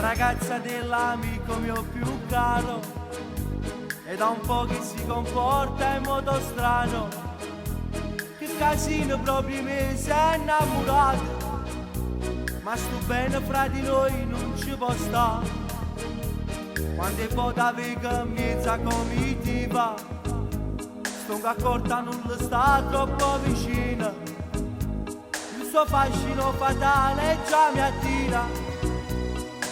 La ragazza dell'amico mio più caro è da un po' che si comporta in modo strano. Che casino, proprio mi si è innamorato, ma sto bene fra di noi non ci può stare. Quando poi da vega mezza comitiva, sto accorta non le sta troppo vicina. Il suo fascino fatale già mi attira,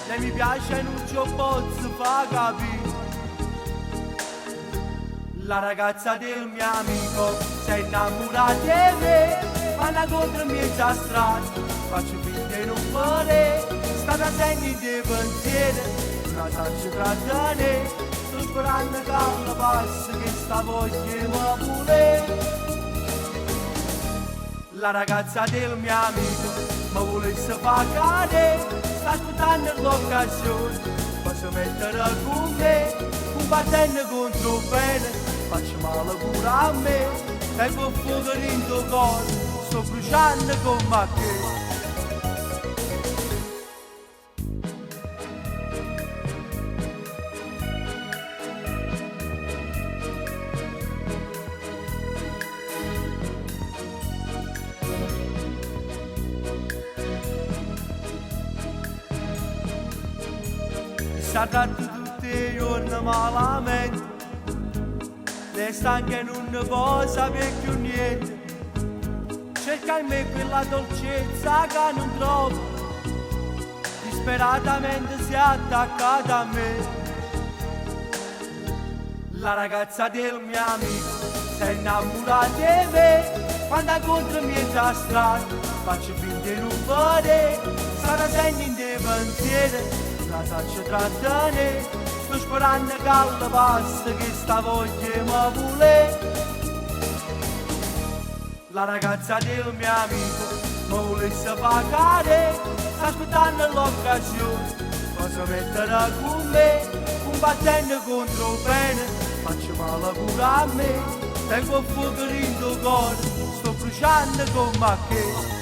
lei mi piace e non ci posso far capire. La ragazza del mio amico si è innamorata di me, ma la contro mezza strada, faccio finta di non fare, sta da segni di pensiero, una faccio trattenere, sto sperando che alla passa che sta voglia mi vuole. La ragazza del mio amico mi volesse far cadere, sta aspettando l'occasione, posso mettere con me, combattendo contro il bene, faccio male pure a me, e con fuoco in tuo cuore, sto bruciando con me. Sta tanto tutti i giorni malamente, lei stanca e non ne può sapere più niente, cerca in me quella dolcezza che non trovo, disperatamente si è attaccata a me. La ragazza del mio amico si è innamorata di me, quando incontro mezza strada faccio finta di non vedere, sarà segno in dei pensieri, la faccio trattenere, sto sperando che alla passa che sta voglia mi vuole. La ragazza del mio amico mi volesse pagare, sta aspettando l'occasione, posso mettere con me, combattendo contro il bene, faccio male pure a me, tengo fuoco in tuo cuore, sto bruciando con me.